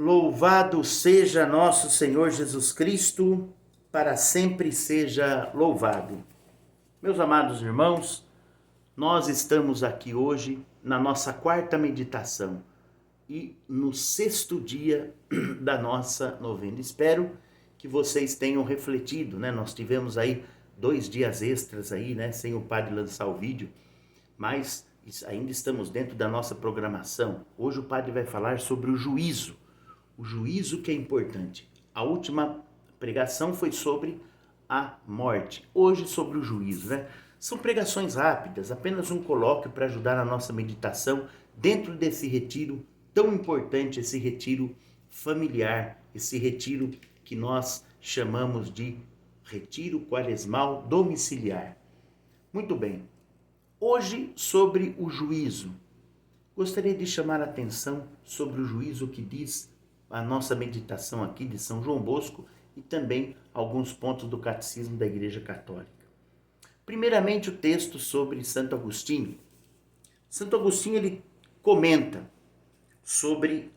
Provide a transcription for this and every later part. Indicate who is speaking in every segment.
Speaker 1: Louvado seja nosso Senhor Jesus Cristo, para sempre seja louvado. Meus amados irmãos, nós estamos aqui hoje na nossa quarta meditação e no sexto dia da nossa novena. Espero que vocês tenham refletido, né? Nós tivemos aí 2 dias extras aí, né? Sem o padre lançar o vídeo, mas ainda estamos dentro da nossa programação. Hoje o padre vai falar sobre o juízo que é importante. A última pregação foi sobre a morte, hoje sobre o juízo, né? São pregações rápidas, apenas um colóquio para ajudar a nossa meditação dentro desse retiro tão importante, esse retiro familiar, esse retiro que nós chamamos de retiro quaresmal domiciliar. Muito bem, hoje sobre o juízo. Gostaria de chamar a atenção sobre o juízo que diz a nossa meditação aqui de São João Bosco e também alguns pontos do Catecismo da Igreja Católica. Primeiramente, o texto sobre Santo Agostinho. Santo Agostinho ele comenta sobre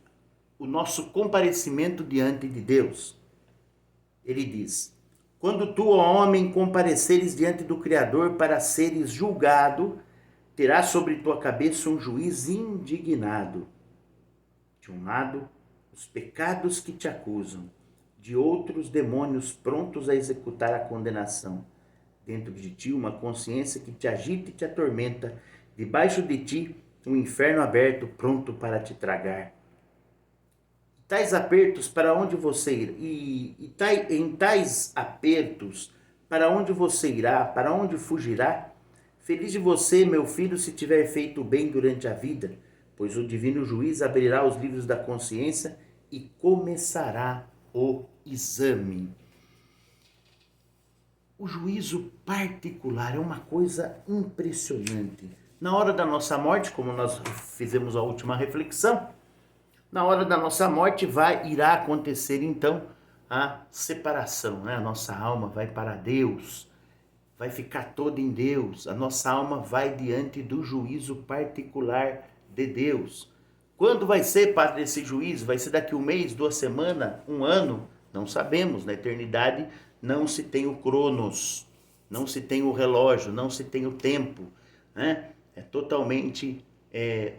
Speaker 1: o nosso comparecimento diante de Deus. Ele diz: quando tu, ó homem, compareceres diante do Criador para seres julgado, terás sobre tua cabeça um juiz indignado. De um lado, os pecados que te acusam, de outros, demônios prontos a executar a condenação. Dentro de ti, uma consciência que te agita e te atormenta, debaixo de ti, um inferno aberto, pronto para te tragar. Tais apertos, para onde você irá? Em tais apertos, para onde você irá? Para onde fugirá? Feliz de você, meu filho, se tiver feito o bem durante a vida, pois o divino juiz abrirá os livros da consciência e começará o exame. O juízo particular é uma coisa impressionante. Na hora da nossa morte, como nós fizemos a última reflexão, na hora da nossa morte irá acontecer então a separação, né? A nossa alma vai para Deus, vai ficar toda em Deus, a nossa alma vai diante do juízo particular de Deus. Quando vai ser, padre, esse juízo? Vai ser daqui 1 mês, 2 semanas, 1 ano? Não sabemos. Na eternidade não se tem o cronos, não se tem o relógio, não se tem o tempo, né? É totalmente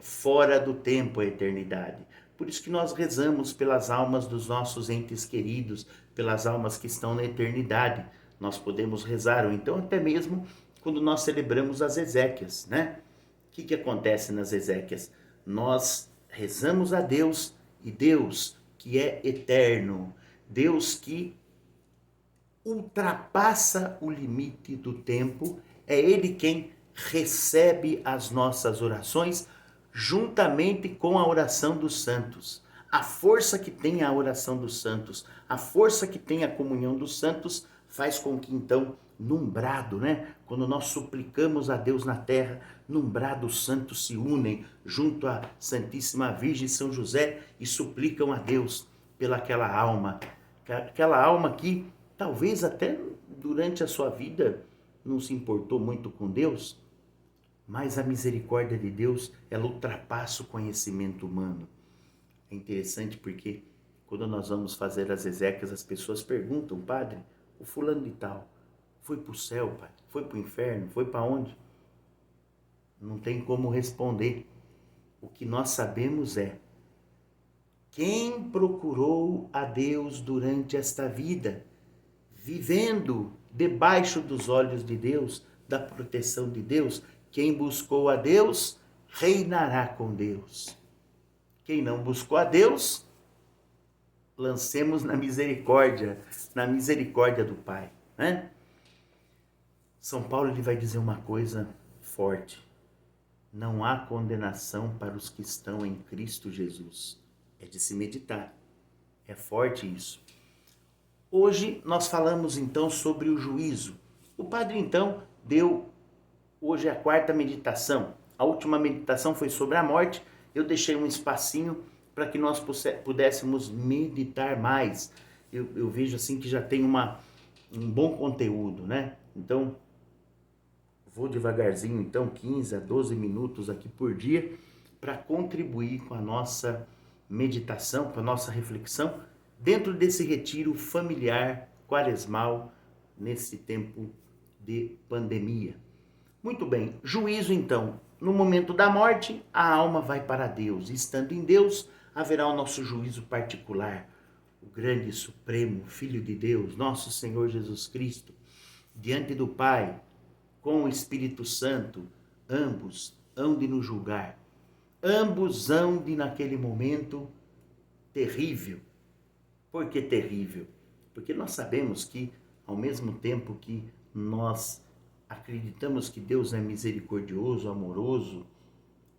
Speaker 1: fora do tempo a eternidade. Por isso que nós rezamos pelas almas dos nossos entes queridos, pelas almas que estão na eternidade. Nós podemos rezar, ou então até mesmo quando nós celebramos as exéquias, né? O que acontece nas exéquias? Nós rezamos a Deus, e Deus que é eterno, Deus que ultrapassa o limite do tempo, é Ele quem recebe as nossas orações juntamente com a oração dos santos. A força que tem a oração dos santos, a força que tem a comunhão dos santos, faz com que então, num brado, né? Quando nós suplicamos a Deus na terra, num brado os santos se unem junto à Santíssima Virgem São José e suplicam a Deus pelaquela alma que talvez até durante a sua vida não se importou muito com Deus, mas a misericórdia de Deus, ela ultrapassa o conhecimento humano. É interessante porque quando nós vamos fazer as exéquias, as pessoas perguntam: padre, o fulano de tal foi para o céu, padre? Foi para o inferno? Foi para onde? Não tem como responder. O que nós sabemos é: quem procurou a Deus durante esta vida, vivendo debaixo dos olhos de Deus, da proteção de Deus, quem buscou a Deus, reinará com Deus. Quem não buscou a Deus, lancemos na misericórdia do Pai, né? São Paulo ele vai dizer uma coisa forte: não há condenação para os que estão em Cristo Jesus. É de se meditar, é forte isso. Hoje nós falamos então sobre o juízo. O padre então hoje é a quarta meditação. A última meditação foi sobre a morte. Eu deixei um espacinho para que nós pudéssemos meditar mais. Eu vejo assim que já tem um bom conteúdo, né? Então, vou devagarzinho, então, 15 a 12 minutos aqui por dia, para contribuir com a nossa meditação, com a nossa reflexão, dentro desse retiro familiar, quaresmal, nesse tempo de pandemia. Muito bem, juízo então. No momento da morte, a alma vai para Deus. Estando em Deus, haverá o nosso juízo particular. O grande e supremo Filho de Deus, nosso Senhor Jesus Cristo, diante do Pai, com o Espírito Santo, ambos hão de nos julgar. Ambos hão de, naquele momento terrível. Por que terrível? Porque nós sabemos que, ao mesmo tempo que nós acreditamos que Deus é misericordioso, amoroso,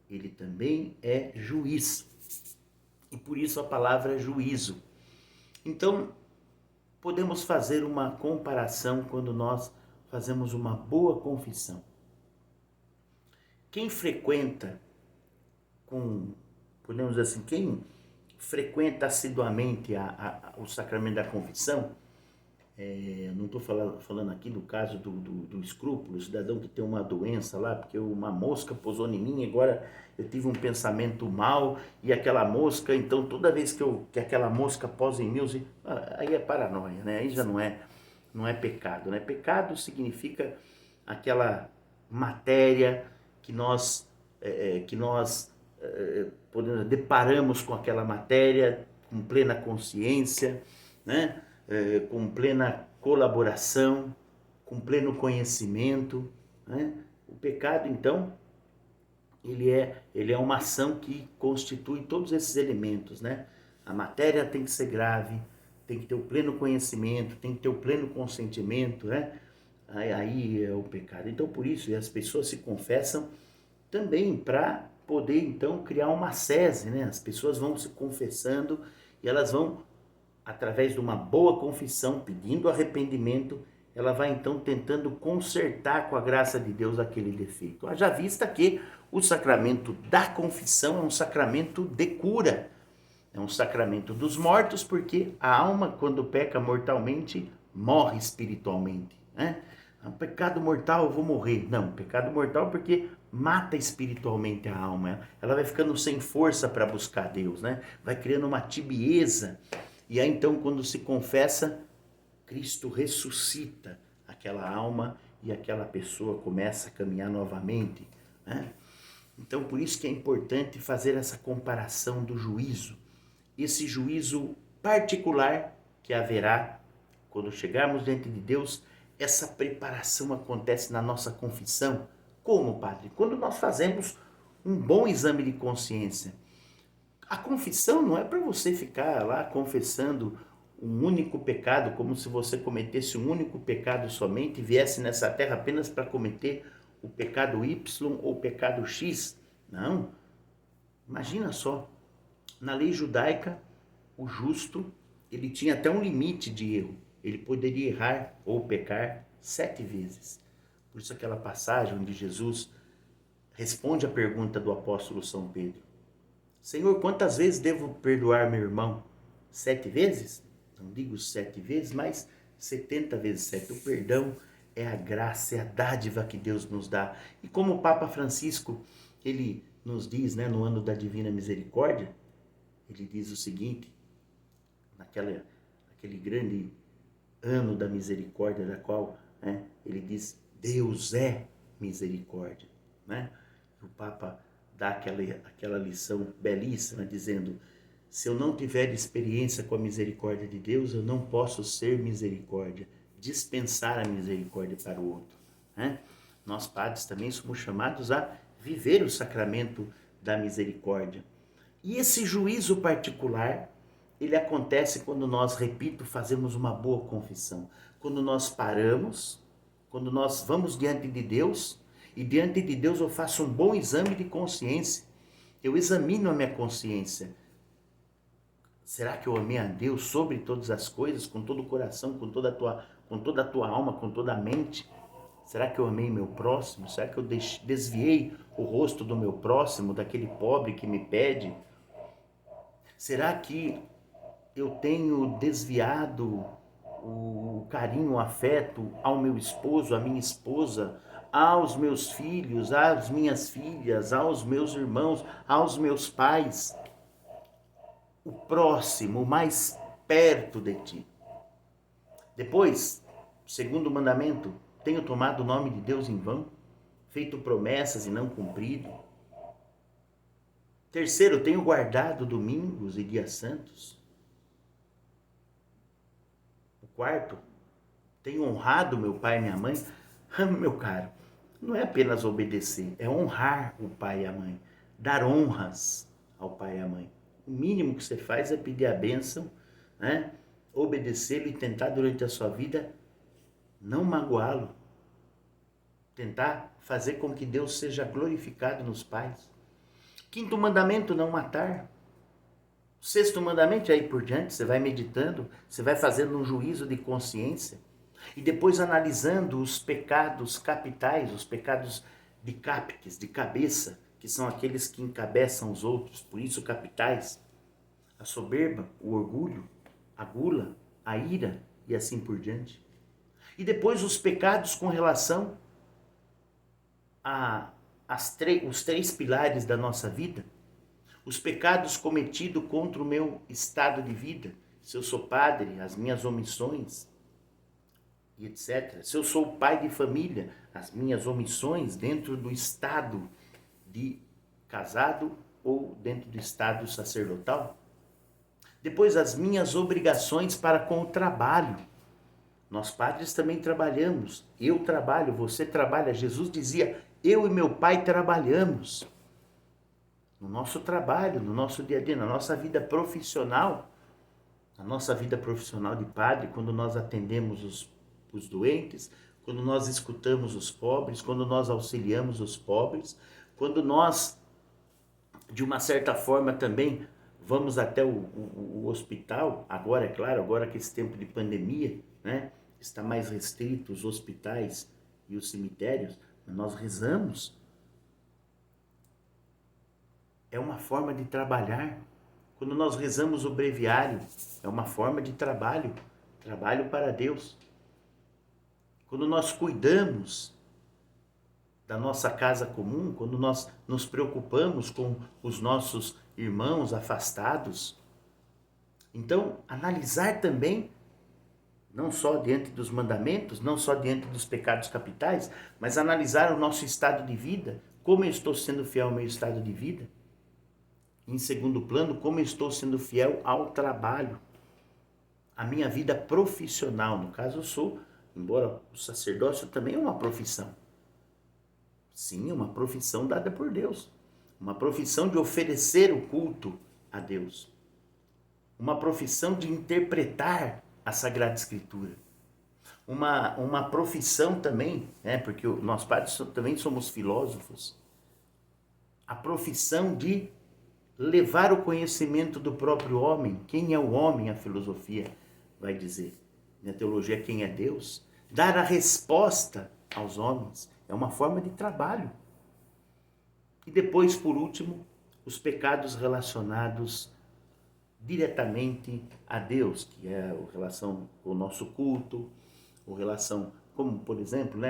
Speaker 1: Ele também é juiz. E por isso a palavra é juízo. Então, podemos fazer uma comparação quando nós fazemos uma boa confissão. Quem frequenta podemos dizer assim, quem frequenta assiduamente o sacramento da confissão, não estou falando aqui do caso do escrúpulo, o cidadão que tem uma doença lá, porque uma mosca pousou em mim, agora eu tive um pensamento mal, e aquela mosca, então toda vez que aquela mosca posa em mim, aí é paranoia, né? Aí já não é pecado, né? Pecado significa aquela matéria que nós deparamos com aquela matéria com plena consciência, né? Com plena colaboração, com pleno conhecimento, né? O pecado, então, ele é uma ação que constitui todos esses elementos, né? A matéria tem que ser grave, tem que ter o pleno conhecimento, tem que ter o pleno consentimento, né? Aí é o pecado. Então, por isso, as pessoas se confessam também para poder, então, criar uma ascese, né? As pessoas vão se confessando e elas vão, através de uma boa confissão, pedindo arrependimento, ela vai, então, tentando consertar com a graça de Deus aquele defeito. Haja vista que o sacramento da confissão é um sacramento de cura, é um sacramento dos mortos, porque a alma, quando peca mortalmente, morre espiritualmente, né? Pecado mortal, eu vou morrer. Não, pecado mortal porque mata espiritualmente a alma. Ela vai ficando sem força para buscar Deus, né? Vai criando uma tibieza. E aí então, quando se confessa, Cristo ressuscita aquela alma e aquela pessoa começa a caminhar novamente, né? Então, por isso que é importante fazer essa comparação do juízo. Esse juízo particular que haverá quando chegarmos diante de Deus. Essa preparação acontece na nossa confissão. Como, padre? Quando nós fazemos um bom exame de consciência. A confissão não é para você ficar lá confessando um único pecado, como se você cometesse um único pecado somente e viesse nessa terra apenas para cometer o pecado Y ou o pecado X. Não. Imagina só. Na lei judaica, o justo, ele tinha até um limite de erro. Ele poderia errar ou pecar 7 vezes. Por isso aquela passagem onde Jesus responde à pergunta do apóstolo São Pedro. Senhor, quantas vezes devo perdoar meu irmão? 7 vezes? Não digo 7 vezes, mas 70 vezes 7. O perdão é a graça, é a dádiva que Deus nos dá. E como o Papa Francisco, ele nos diz, né, no ano da Divina Misericórdia, ele diz o seguinte, naquele grande ano da misericórdia, da qual, né, ele diz, Deus é misericórdia, né? O Papa dá aquela lição belíssima, dizendo, se eu não tiver experiência com a misericórdia de Deus, eu não posso ser misericórdia, dispensar a misericórdia para o outro, né? Nós padres também somos chamados a viver o sacramento da misericórdia. E esse juízo particular, ele acontece quando nós, repito, fazemos uma boa confissão. Quando nós paramos, quando nós vamos diante de Deus, e diante de Deus eu faço um bom exame de consciência. Eu examino a minha consciência. Será que eu amei a Deus sobre todas as coisas, com todo o coração, com toda a tua alma, com toda a mente? Será que eu amei meu próximo? Será que eu desviei o rosto do meu próximo, daquele pobre que me pede? Será que eu tenho desviado o carinho, o afeto ao meu esposo, à minha esposa, aos meus filhos, às minhas filhas, aos meus irmãos, aos meus pais? o próximo, o mais perto de ti. Depois, segundo mandamento, tenho tomado o nome de Deus em vão, feito promessas e não cumprido. Terceiro, tenho guardado domingos e dias santos. O quarto, tenho honrado meu pai e minha mãe. Meu caro, não é apenas obedecer, é honrar o pai e a mãe, dar honras ao pai e à mãe. O mínimo que você faz é pedir a bênção, né? Obedecê-lo e tentar durante a sua vida não magoá-lo. Tentar fazer com que Deus seja glorificado nos pais. Quinto mandamento, não matar. Sexto mandamento, e aí por diante, você vai meditando, você vai fazendo um juízo de consciência e depois analisando os pecados capitais, os pecados de captes, de cabeça, que são aqueles que encabeçam os outros, por isso capitais. A soberba, o orgulho, a gula, a ira e assim por diante. E depois os pecados com relação os três pilares da nossa vida. Os pecados cometidos contra o meu estado de vida, se eu sou padre, as minhas omissões, e etc. Se eu sou pai de família, as minhas omissões dentro do estado de casado ou dentro do estado sacerdotal. Depois, as minhas obrigações para com o trabalho. Nós padres também trabalhamos. Eu trabalho, você trabalha. Jesus dizia, eu e meu pai trabalhamos. No nosso trabalho, no nosso dia a dia, na nossa vida profissional, na nossa vida profissional de padre, quando nós atendemos os doentes, quando nós escutamos os pobres, quando nós auxiliamos os pobres, quando nós, de uma certa forma também, vamos até o hospital, agora é claro, agora que esse tempo de pandemia, né, está mais restrito os hospitais e os cemitérios, nós rezamos. É uma forma de trabalhar. Quando nós rezamos o breviário, é uma forma de trabalho, trabalho para Deus. Quando nós cuidamos da nossa casa comum, quando nós nos preocupamos com os nossos irmãos afastados, então analisar também, não só diante dos mandamentos, não só diante dos pecados capitais, mas analisar o nosso estado de vida, como eu estou sendo fiel ao meu estado de vida. Em segundo plano, como eu estou sendo fiel ao trabalho, a minha vida profissional. No caso, eu sou, embora o sacerdócio também é uma profissão. Sim, é uma profissão dada por Deus. Uma profissão de oferecer o culto a Deus. Uma profissão de interpretar a Sagrada Escritura. Uma profissão também, porque nós padres também somos filósofos. A profissão de levar o conhecimento do próprio homem. Quem é o homem? A filosofia vai dizer. Na teologia, quem é Deus? Dar a resposta aos homens. É uma forma de trabalho. E depois, por último, os pecados relacionados diretamente a Deus, que é a relação com o nosso culto, a relação, como por exemplo,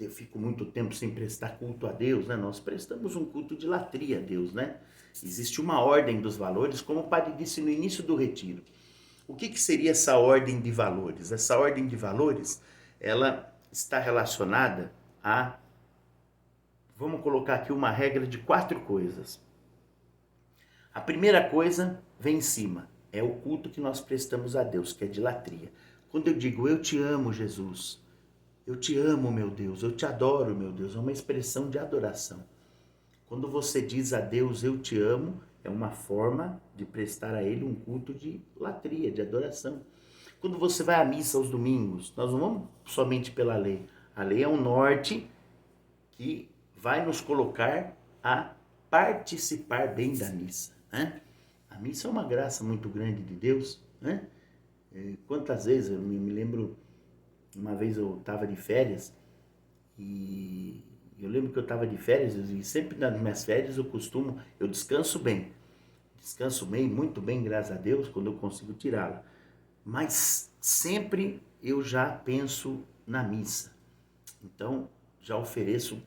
Speaker 1: eu fico muito tempo sem prestar culto a Deus, nós prestamos um culto de latria a Deus, Existe uma ordem dos valores, como o padre disse no início do retiro. O que seria essa ordem de valores? Essa ordem de valores, ela está relacionada a, vamos colocar aqui uma regra de 4 coisas. A primeira coisa vem em cima, é o culto que nós prestamos a Deus, que é de latria. Quando eu digo, eu te amo, Jesus, eu te amo, meu Deus, eu te adoro, meu Deus, é uma expressão de adoração. Quando você diz a Deus, eu te amo, é uma forma de prestar a Ele um culto de latria, de adoração. Quando você vai à missa aos domingos, nós não vamos somente pela lei. A lei é um norte que vai nos colocar a participar bem da missa. A missa é uma graça muito grande de Deus. Quantas vezes, eu me lembro, uma vez eu estava de férias, e eu lembro que eu estava de férias, e sempre nas minhas férias eu descanso bem, muito bem, graças a Deus, quando eu consigo tirá-la. Mas sempre eu já penso na missa. Então, já ofereço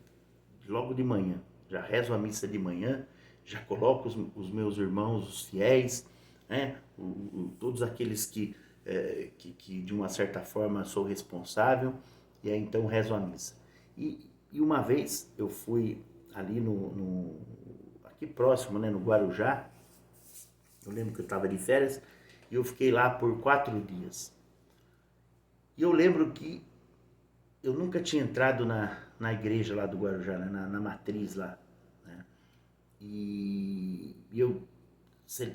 Speaker 1: logo de manhã, já rezo a missa de manhã, já coloco os meus irmãos, os fiéis, né? Todos aqueles que de uma certa forma sou responsável, e aí então rezo a missa. E uma vez eu fui ali aqui próximo, né, no Guarujá. Eu lembro que eu estava de férias e eu fiquei lá por 4 dias. E eu lembro que eu nunca tinha entrado na igreja lá do Guarujá, né, na matriz lá, né? E eu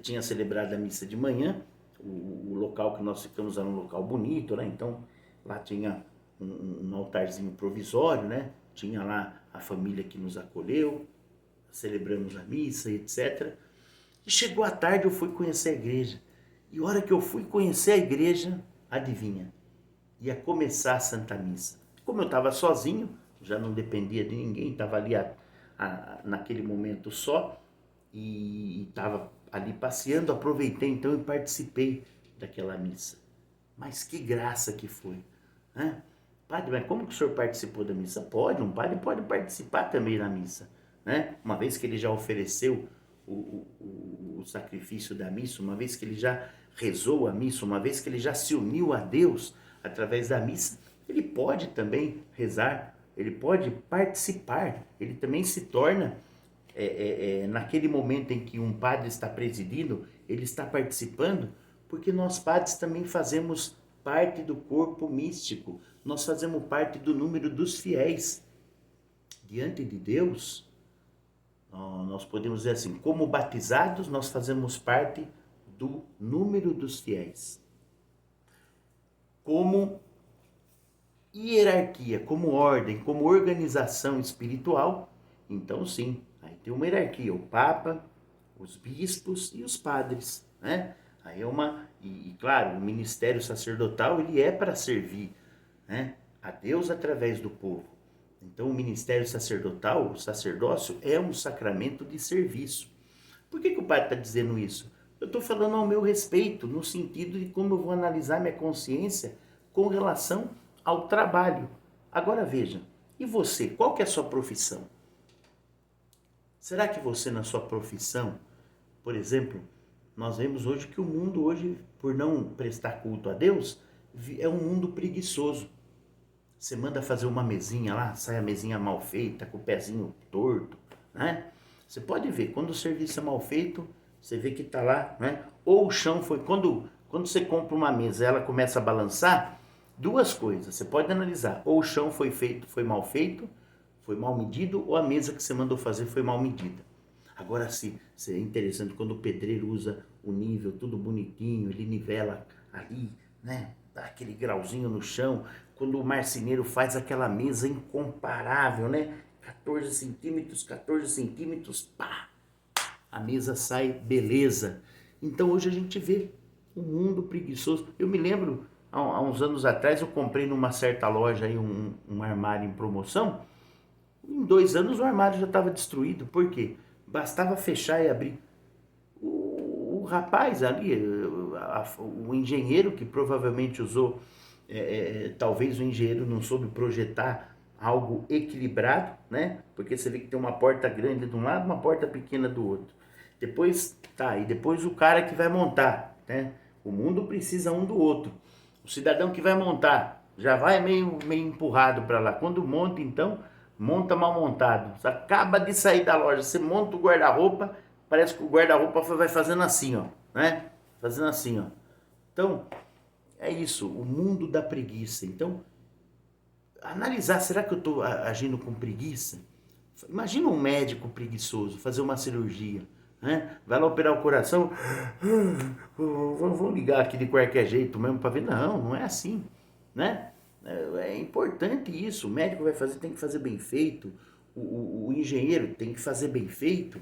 Speaker 1: tinha celebrado a missa de manhã. O local que nós ficamos era um local bonito, né? Então lá tinha um altarzinho provisório, né? Tinha lá a família que nos acolheu, celebramos a missa, etc. E chegou a tarde, eu fui conhecer a igreja. E a hora que eu fui conhecer a igreja, adivinha? Ia começar a Santa Missa. Como eu estava sozinho, já não dependia de ninguém, estava ali naquele momento só, e estava ali passeando, aproveitei então e participei daquela missa. Mas que graça que foi, né? Padre, mas como que o senhor participou da missa? Pode, um padre pode participar também da missa, né? Uma vez que ele já ofereceu o sacrifício da missa, uma vez que ele já rezou a missa, uma vez que ele já se uniu a Deus através da missa, ele pode também rezar, ele pode participar, ele também se torna, naquele momento em que um padre está presidindo, ele está participando, porque nós padres também fazemos parte do corpo místico, nós fazemos parte do número dos fiéis. Diante de Deus, nós podemos dizer assim, como batizados, nós fazemos parte do número dos fiéis. Como hierarquia, como ordem, como organização espiritual, então sim, aí tem uma hierarquia, o Papa, os bispos e os padres, né? Aí claro, o ministério sacerdotal, ele é para servir, né, a Deus através do povo. Então o ministério sacerdotal, o sacerdócio, é um sacramento de serviço. Por que o padre está dizendo isso? Eu estou falando ao meu respeito, no sentido de como eu vou analisar minha consciência com relação ao trabalho. Agora veja, e você, qual que é a sua profissão? Será que você na sua profissão, por exemplo, nós vemos hoje que o mundo hoje, por não prestar culto a Deus, é um mundo preguiçoso. Você manda fazer uma mesinha lá, sai a mesinha mal feita, com o pezinho torto, né? Você pode ver, quando o serviço é mal feito, você vê que está lá, né? Ou o chão foi... Quando você compra uma mesa e ela começa a balançar, duas coisas, você pode analisar. Ou o chão foi mal feito, foi mal medido, ou a mesa que você mandou fazer foi mal medida. Agora sim, é interessante quando o pedreiro usa o nível tudo bonitinho, ele nivela ali, né? Dá aquele grauzinho no chão. Quando o marceneiro faz aquela mesa incomparável, né? 14 centímetros, pá! A mesa sai beleza. Então hoje a gente vê um mundo preguiçoso. Eu me lembro, há uns anos atrás, eu comprei numa certa loja aí um armário em promoção. Em 2 anos o armário já estava destruído. Por quê? Bastava fechar e abrir. O rapaz ali, o engenheiro que provavelmente usou, talvez o engenheiro não soube projetar algo equilibrado, né? Porque você vê que tem uma porta grande de um lado, uma porta pequena do outro. Depois, e depois o cara que vai montar, né? O mundo precisa um do outro. O cidadão que vai montar já vai meio empurrado para lá. Quando monta, então, monta mal montado. Você acaba de sair da loja, você monta o guarda-roupa, parece que o guarda-roupa vai fazendo assim, ó, né? Fazendo assim, ó. Então, é isso, o mundo da preguiça. Então, analisar, será que eu estou agindo com preguiça? Imagina um médico preguiçoso fazer uma cirurgia, né? Vai lá operar o coração, vou ligar aqui de qualquer jeito mesmo para ver. Não, não é assim, né? É importante isso, o médico tem que fazer bem feito, o engenheiro tem que fazer bem feito,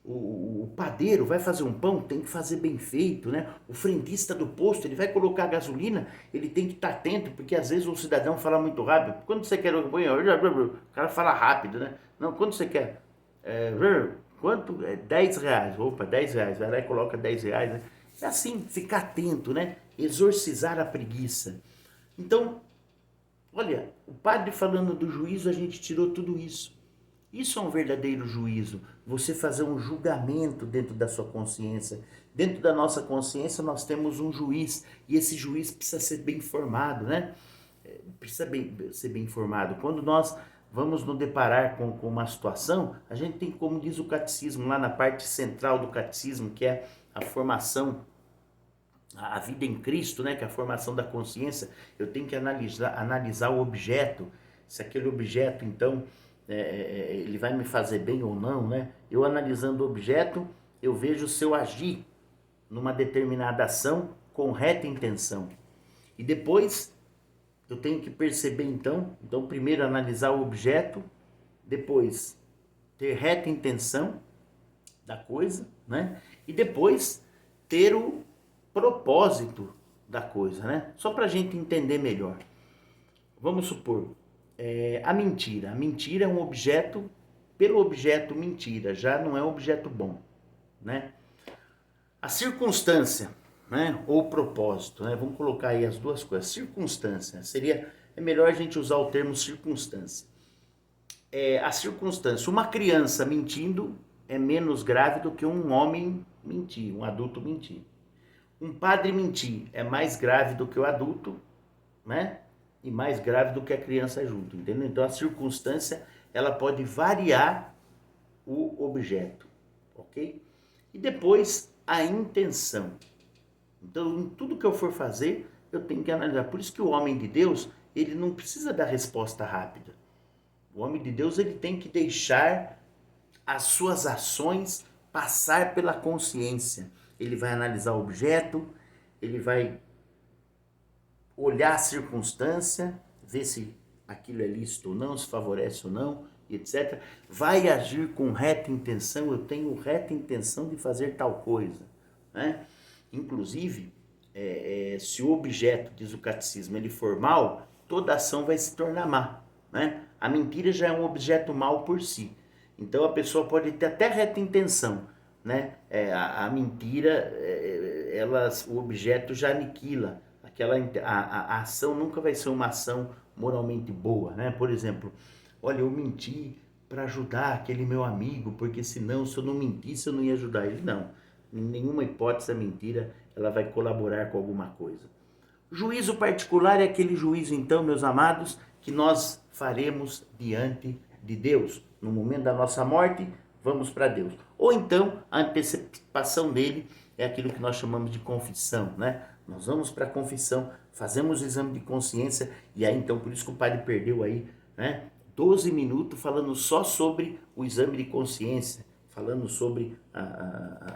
Speaker 1: o padeiro vai fazer um pão, tem que fazer bem feito, né? O frentista do posto, ele vai colocar gasolina, ele tem que estar atento, porque às vezes o cidadão fala muito rápido. Quando você quer o cara fala rápido, né? Não, quando você quer, quanto? 10 reais, opa, 10 reais, vai lá e coloca 10 reais, né? É assim, ficar atento, né? Exorcizar a preguiça. Então, olha, o padre falando do juízo, a gente tirou tudo isso. Isso é um verdadeiro juízo, você fazer um julgamento dentro da sua consciência. Dentro da nossa consciência nós temos um juiz, e esse juiz precisa ser bem formado, né? Ser bem informado. Quando nós vamos nos deparar com uma situação, a gente tem, como diz o catecismo, lá na parte central do catecismo, que é a formação, a vida em Cristo, né, que é a formação da consciência. Eu tenho que analisar o objeto, se aquele objeto, então, ele vai me fazer bem ou não, né? Eu analisando o objeto, eu vejo se eu agir numa determinada ação com reta intenção. E depois eu tenho que perceber então primeiro analisar o objeto, depois ter reta intenção da coisa, né? E depois ter o propósito da coisa, né? Só para a gente entender melhor. Vamos supor, a mentira. A mentira é um objeto, pelo objeto mentira, já não é um objeto bom, né? A circunstância, né, ou propósito, né? Vamos colocar aí as duas coisas. Circunstância é melhor a gente usar o termo circunstância. A circunstância, uma criança mentindo é menos grave do que um homem mentir, um adulto mentir. Um padre mentir é mais grave do que o adulto, né? E mais grave do que a criança junto, entendeu? Então a circunstância, ela pode variar o objeto, ok? E depois a intenção. Então, em tudo que eu for fazer, eu tenho que analisar. Por isso que o homem de Deus, ele não precisa dar resposta rápida. O homem de Deus, ele tem que deixar as suas ações passar pela consciência. Ele vai analisar o objeto, ele vai olhar a circunstância, ver se aquilo é lícito ou não, se favorece ou não, etc. Vai agir com reta intenção, eu tenho reta intenção de fazer tal coisa, né? Inclusive, se o objeto, diz o catecismo, ele for mal, toda ação vai se tornar má, né? A mentira já é um objeto mal por si. Então a pessoa pode ter até reta intenção, né? A mentira, o objeto já aniquila. A ação nunca vai ser uma ação moralmente boa, né? Por exemplo, olha, eu menti para ajudar aquele meu amigo, porque senão, se eu não mentisse, eu não ia ajudar ele. Não, em nenhuma hipótese a mentira ela vai colaborar com alguma coisa. Juízo particular é aquele juízo, então, meus amados, que nós faremos diante de Deus. No momento da nossa morte, vamos para Deus. Ou então, a antecipação dele é aquilo que nós chamamos de confissão, né? Nós vamos para a confissão, fazemos o exame de consciência, e aí então, por isso que o padre perdeu aí, né, 12 minutos falando só sobre o exame de consciência, falando sobre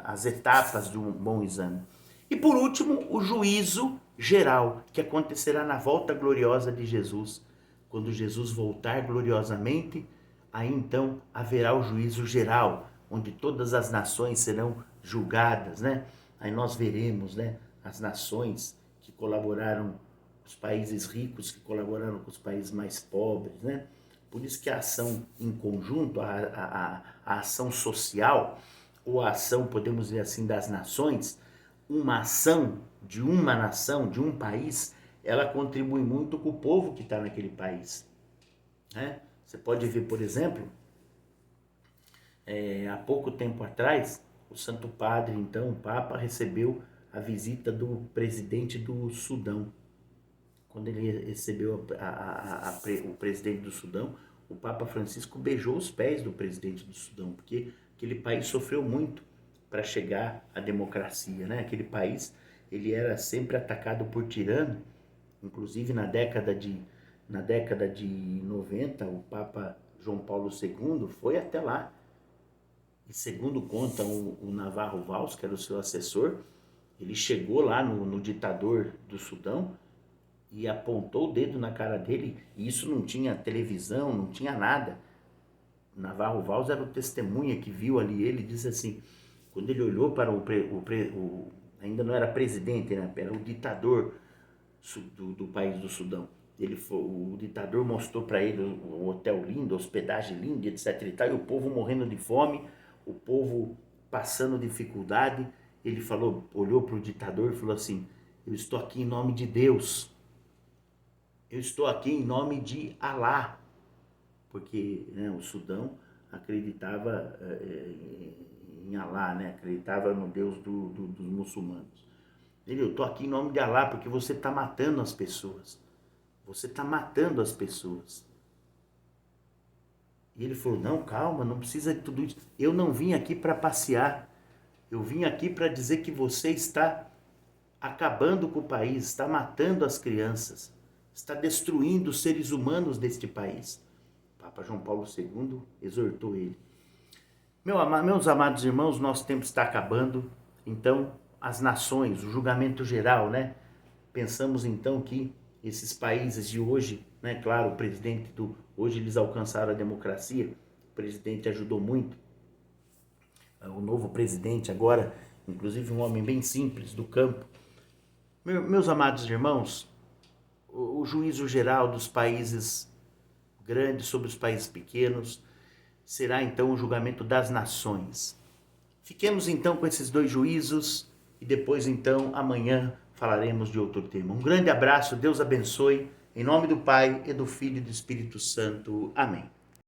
Speaker 1: as etapas de um bom exame. E por último, o juízo geral, que acontecerá na volta gloriosa de Jesus. Quando Jesus voltar gloriosamente, aí então haverá o juízo geral, onde todas as nações serão julgadas, né? Aí nós veremos, né, as nações que colaboraram, os países ricos que colaboraram com os países mais pobres, né? Por isso que a ação em conjunto, a ação social, ou a ação, podemos dizer assim, das nações, uma ação de uma nação, de um país, ela contribui muito com o povo que está naquele país, né? Você pode ver, por exemplo, há pouco tempo atrás, o Santo Padre, então, o Papa, recebeu a visita do presidente do Sudão. Quando ele recebeu o presidente do Sudão, o Papa Francisco beijou os pés do presidente do Sudão, porque aquele país sofreu muito para chegar à democracia, né? Aquele país, ele era sempre atacado por tirano, inclusive na década de 90, o Papa João Paulo II foi até lá. E segundo conta o Navarro Valls, que era o seu assessor, ele chegou lá no ditador do Sudão e apontou o dedo na cara dele, e isso não tinha televisão, não tinha nada. Navarro Valls era o testemunha que viu ali, ele disse assim, quando ele olhou para ainda não era presidente, né? Era o ditador do país do Sudão. O ditador mostrou para ele o hotel lindo, a hospedagem linda, etc. E tal, e o povo morrendo de fome, o povo passando dificuldade. Ele falou, olhou para o ditador e falou assim, eu estou aqui em nome de Deus. Eu estou aqui em nome de Alá. Porque, né, o Sudão, acreditava em Alá, né? Acreditava no Deus dos muçulmanos. Eu estou aqui em nome de Alá porque você está matando as pessoas. Você está matando as pessoas. E ele falou, não, calma, não precisa de tudo isso. Eu não vim aqui para passear. Eu vim aqui para dizer que você está acabando com o país, está matando as crianças, está destruindo os seres humanos deste país. Papa João Paulo II exortou ele. Meus amados irmãos, nosso tempo está acabando, então as nações, o julgamento geral, né? Pensamos então que esses países de hoje, né? Claro, o presidente hoje eles alcançaram a democracia, o presidente ajudou muito, o novo presidente agora, inclusive um homem bem simples do campo. Meus amados irmãos, o juízo geral dos países grandes sobre os países pequenos será então o julgamento das nações. Fiquemos então com esses dois juízos e depois então amanhã falaremos de outro tema. Um grande abraço, Deus abençoe, em nome do Pai e do Filho e do Espírito Santo. Amém.